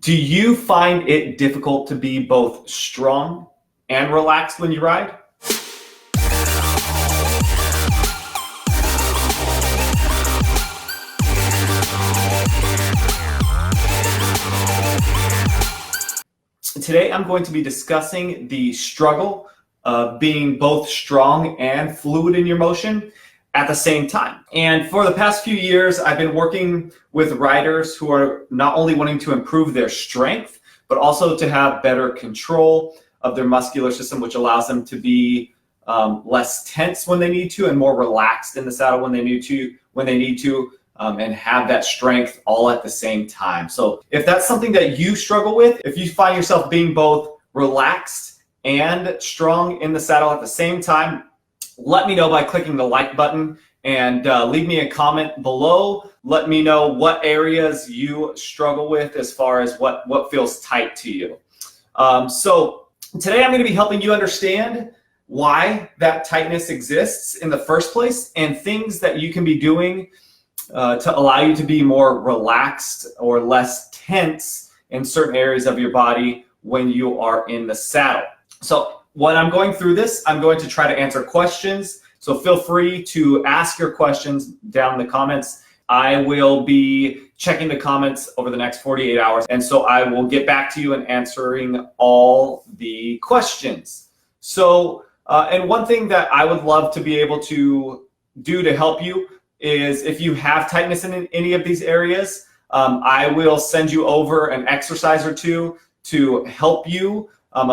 Do you find it difficult to be both strong and relaxed when you ride? Today I'm going to be discussing the struggle of being both strong and fluid in your motion at the same time. And for the past few years, I've been working with riders who are not only wanting to improve their strength, but also to have better control of their muscular system, which allows them to be less tense when they need to and more relaxed in the saddle when they need to, and have that strength all at the same time. So if that's something that you struggle with, if you find yourself being both relaxed and strong in the saddle at the same time, let me know by clicking the like button and leave me a comment below. Let me know what areas you struggle with as far as what feels tight to you. So today I'm going to be helping you understand why that tightness exists in the first place and things that you can be doing to allow you to be more relaxed or less tense in certain areas of your body when you are in the saddle. So when I'm going through this, I'm going to try to answer questions. So feel free to ask your questions down in the comments. I will be checking the comments over the next 48 hours. And so I will get back to you and answering all the questions. So, and one thing that I would love to be able to do to help you is if you have tightness in any of these areas, I will send you over an exercise or two to help you, a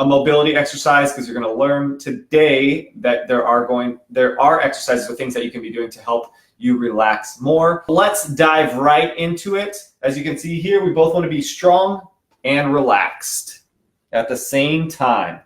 mobility exercise, because you're going to learn today that there are exercises or things that you can be doing to help you relax more. Let's dive right into it. As you can see here, we both want to be strong and relaxed at the same time.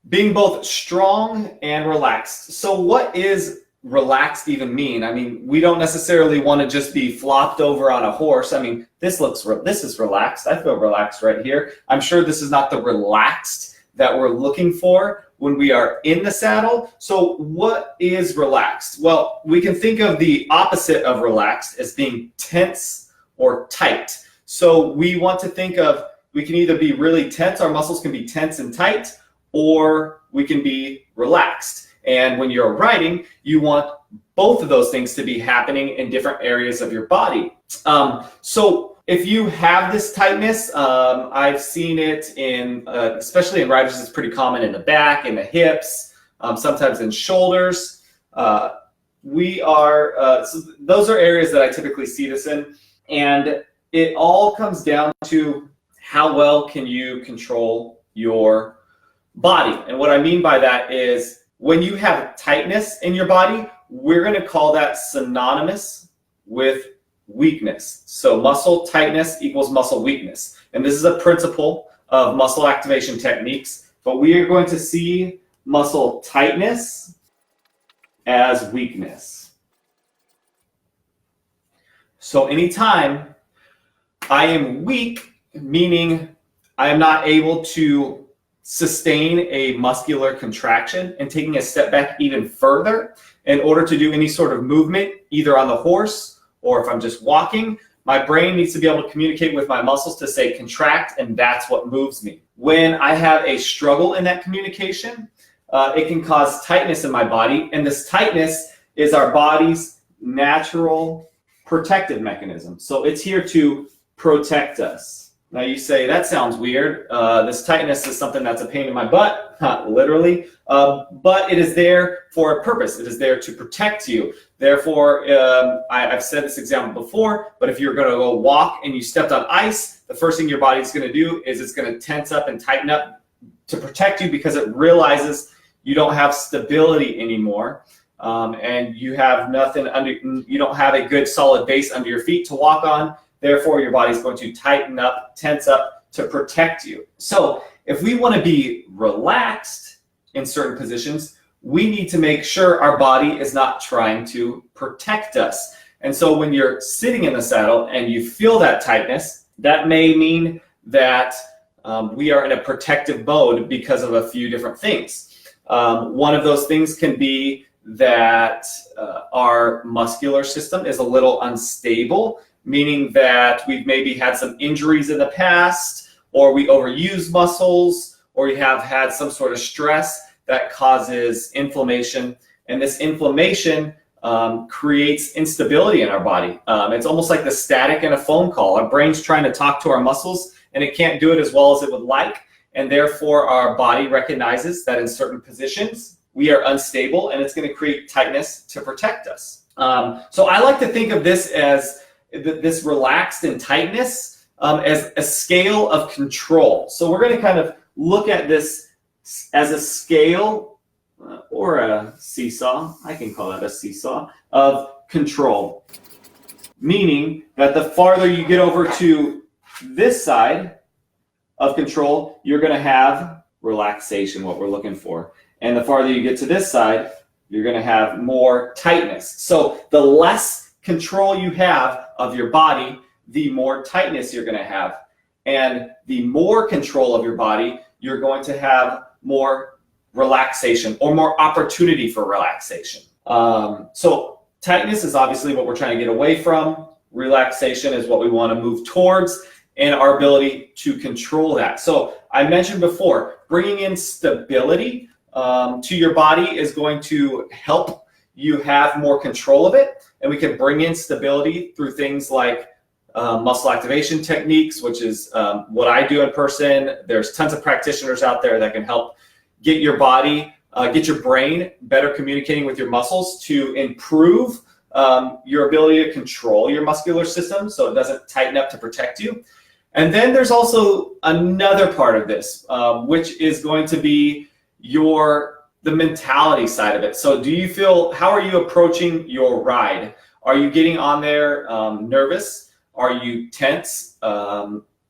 Being both strong and relaxed. So what is relaxed even mean? I mean, we don't necessarily want to just be flopped over on a horse. I mean, this is relaxed. I feel relaxed right here. I'm sure this is not the relaxed that we're looking for when we are in the saddle. So what is relaxed? Well, we can think of the opposite of relaxed as being tense or tight. So we want to think of, we can either be really tense, our muscles can be tense and tight, or we can be relaxed. And when you're riding, you want both of those things to be happening in different areas of your body. So if you have this tightness, I've seen it in, especially in riders, it's pretty common in the back, in the hips, sometimes in shoulders. So those are areas that I typically see this in. And it all comes down to how well can you control your body. And what I mean by that is, when you have tightness in your body, we're going to call that synonymous with weakness. So muscle tightness equals muscle weakness. And this is a principle of muscle activation techniques, but we are going to see muscle tightness as weakness. So anytime I am weak, meaning I am not able to sustain a muscular contraction, and taking a step back even further in order to do any sort of movement, either on the horse or if I'm just walking, my brain needs to be able to communicate with my muscles to say contract, and that's what moves me. When I have a struggle in that communication, it can cause tightness in my body, and this tightness is our body's natural protective mechanism. So it's here to protect us. Now you say, that sounds weird. This tightness is something that's a pain in my butt, not literally, but it is there for a purpose. It is there to protect you. Therefore, I've said this example before, but if you're going to go walk and you stepped on ice, the first thing your body's going to do is it's going to tense up and tighten up to protect you, because it realizes you don't have stability anymore, and you have nothing under. You don't have a good solid base under your feet to walk on. Therefore, your body's going to tighten up, tense up to protect you. So if we want to be relaxed in certain positions, we need to make sure our body is not trying to protect us. And so when you're sitting in the saddle and you feel that tightness, that may mean that we are in a protective mode because of a few different things. One of those things can be that our muscular system is a little unstable. meaning that we've maybe had some injuries in the past, or we overuse muscles, or we have had some sort of stress that causes inflammation. And this inflammation creates instability in our body. It's almost like the static in a phone call. Our brain's trying to talk to our muscles, and it can't do it as well as it would like. And therefore, our body recognizes that in certain positions, we are unstable, and it's going to create tightness to protect us. So I like to think of this as this relaxed and tightness as a scale of control. So we're going to kind of look at this as a scale or a seesaw. I can call that a seesaw of control, meaning that the farther you get over to this side of control, you're going to have relaxation, what we're looking for. And the farther you get to this side, you're going to have more tightness. So the less control you have of your body, the more tightness you're going to have. And the more control of your body, you're going to have more relaxation or more opportunity for relaxation. So tightness is obviously what we're trying to get away from. Relaxation is what we want to move towards, and our ability to control that. So I mentioned before, bringing in stability to your body is going to help you have more control of it. And we can bring in stability through things like muscle activation techniques, which is what I do in person. There's tons of practitioners out there that can help get your body, get your brain better communicating with your muscles to improve your ability to control your muscular system so it doesn't tighten up to protect you. And then there's also another part of this, which is going to be the mentality side of it. So how are you approaching your ride? Are you getting on there nervous? Are you tense?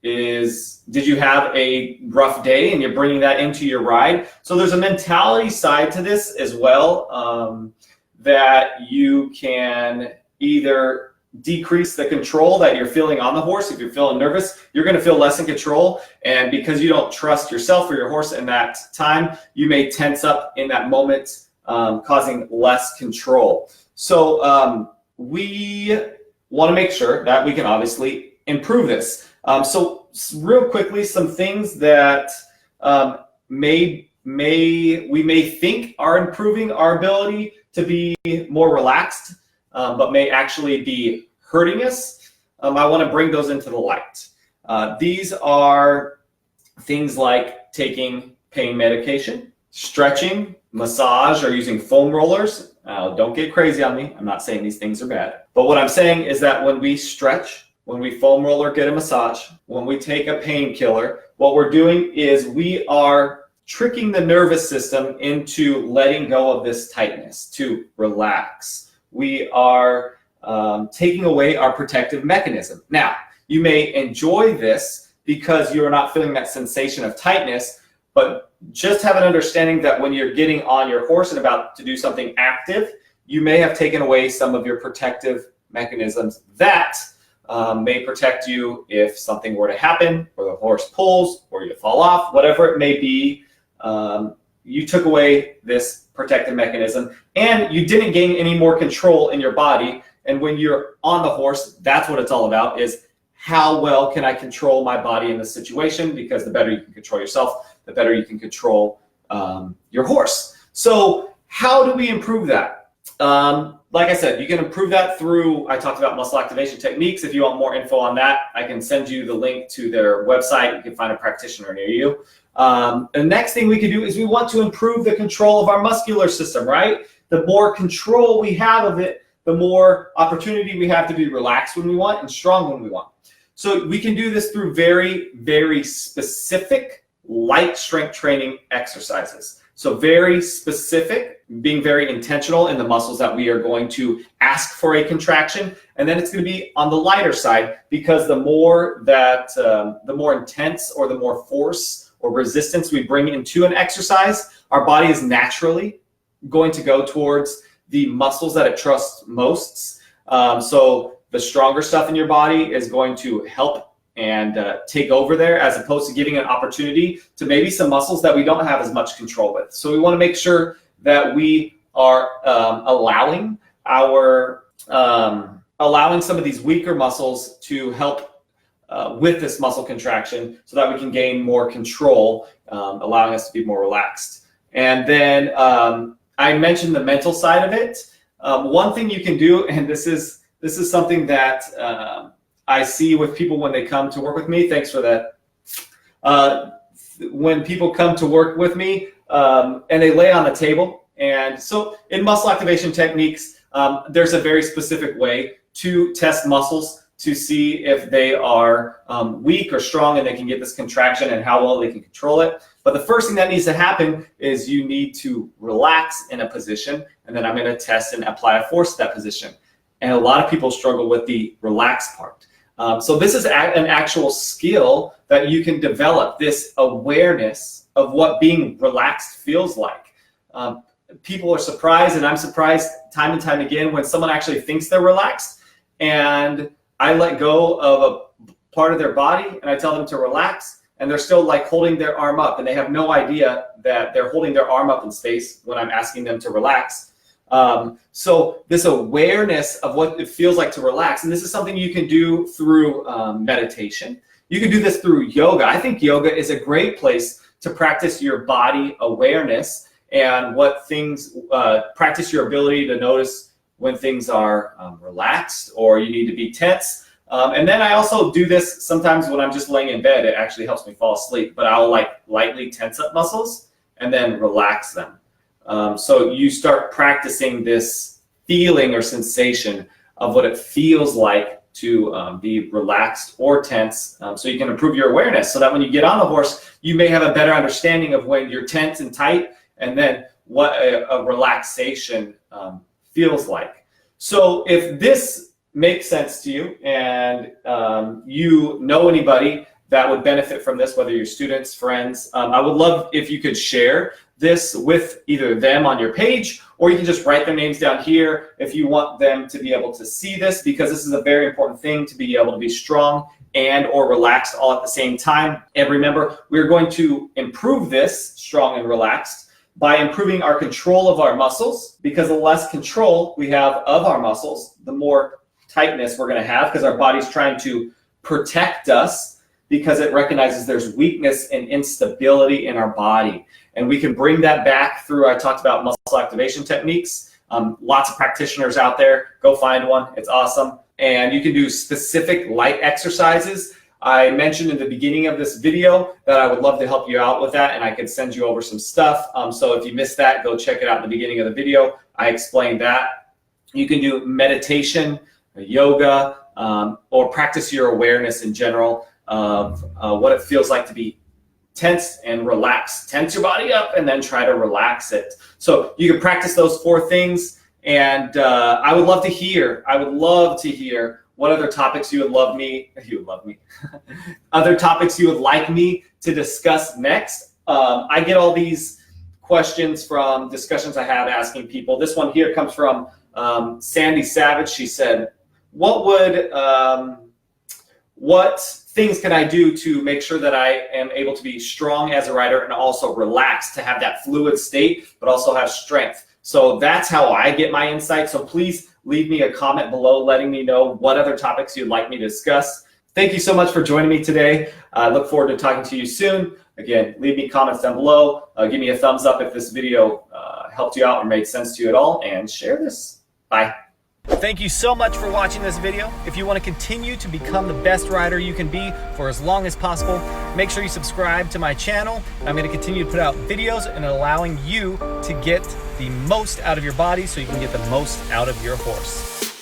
Did you have a rough day and you're bringing that into your ride? So there's a mentality side to this as well, that you can either decrease the control that you're feeling on the horse. If you're feeling nervous, you're going to feel less in control. And because you don't trust yourself or your horse in that time, you may tense up in that moment, causing less control. So we want to make sure that we can obviously improve this. So real quickly, some things that we may think are improving our ability to be more relaxed, but may actually be hurting us. I want to bring those into the light. These are things like taking pain medication, stretching, massage, or using foam rollers. Don't get crazy on me. I'm not saying these things are bad. But what I'm saying is that when we stretch, when we foam roll or get a massage, when we take a painkiller, what we're doing is we are tricking the nervous system into letting go of this tightness, to relax. We are taking away our protective mechanism. Now, you may enjoy this because you're not feeling that sensation of tightness, but just have an understanding that when you're getting on your horse and about to do something active, you may have taken away some of your protective mechanisms that may protect you if something were to happen, or the horse pulls, or you fall off, whatever it may be. You took away this protective mechanism and you didn't gain any more control in your body. And when you're on the horse, that's what it's all about, is how well can I control my body in this situation? Because the better you can control yourself, the better you can control your horse. So how do we improve that? Like I said, you can improve that through, I talked about muscle activation techniques. If you want more info on that, I can send you the link to their website. You can find a practitioner near you. The next thing we can do is we want to improve the control of our muscular system, right? The more control we have of it, the more opportunity we have to be relaxed when we want and strong when we want. So we can do this through very, very specific light strength training exercises. So very specific, being very intentional in the muscles that we are going to ask for a contraction. And then it's going to be on the lighter side, because the more intense or the more force or resistance we bring into an exercise, our body is naturally going to go towards the muscles that it trusts most. So the stronger stuff in your body is going to help and take over there, as opposed to giving an opportunity to maybe some muscles that we don't have as much control with. So we want to make sure that we are allowing our allowing some of these weaker muscles to help with this muscle contraction so that we can gain more control, allowing us to be more relaxed. And then I mentioned the mental side of it. One thing you can do, and this is something that I see with people when they come to work with me. Thanks for that. When people come to work with me and they lay on the table, and so in muscle activation techniques, there's a very specific way to test muscles to see if they are weak or strong and they can get this contraction and how well they can control it. But the first thing that needs to happen is you need to relax in a position, and then I'm going to test and apply a force to that position. And a lot of people struggle with the relaxed part. So this is an actual skill that you can develop, this awareness of what being relaxed feels like. People are surprised, and I'm surprised time and time again when someone actually thinks they're relaxed, and I let go of a part of their body and I tell them to relax, and they're still like holding their arm up, and they have no idea that they're holding their arm up in space when I'm asking them to relax. So this awareness of what it feels like to relax, and this is something you can do through meditation. You can do this through yoga. I think yoga is a great place to practice your body awareness and what things, practice your ability to notice when things are relaxed or you need to be tense. And then I also do this sometimes when I'm just laying in bed. It actually helps me fall asleep, but I'll like lightly tense up muscles and then relax them. So you start practicing this feeling or sensation of what it feels like to be relaxed or tense, so you can improve your awareness so that when you get on the horse, you may have a better understanding of when you're tense and tight, and then what a relaxation feels like. So if this makes sense to you and you know anybody that would benefit from this, whether you're students, friends, I would love if you could share this with either them on your page, or you can just write their names down here if you want them to be able to see this, because this is a very important thing to be able to be strong and or relaxed all at the same time. And remember, we're going to improve this strong and relaxed by improving our control of our muscles, because the less control we have of our muscles, the more tightness we're going to have, because our body's trying to protect us because it recognizes there's weakness and instability in our body. And we can bring that back through, I talked about muscle activation techniques. Lots of practitioners out there. Go find one. It's awesome. And you can do specific light exercises. I mentioned in the beginning of this video that I would love to help you out with that, and I could send you over some stuff. So if you missed that, go check it out in the beginning of the video. I explained that. You can do meditation, yoga, or practice your awareness in general of what it feels like to be tense and relax. Tense your body up and then try to relax it. So you can practice those 4 things, and I would love to hear what other topics you would love me, other topics you would like me to discuss next. I get all these questions from discussions I have asking people. This one here comes from Sandy Savage. She said, what things can I do to make sure that I am able to be strong as a rider and also relaxed, to have that fluid state, but also have strength? So that's how I get my insight. So please leave me a comment below letting me know what other topics you'd like me to discuss. Thank you so much for joining me today. I look forward to talking to you soon. Again, leave me comments down below. Give me a thumbs up if this video helped you out or made sense to you at all, and share this. Bye. Thank you so much for watching this video. If you want to continue to become the best rider you can be for as long as possible, make sure you subscribe to my channel. I'm going to continue to put out videos and allowing you to get the most out of your body so you can get the most out of your horse.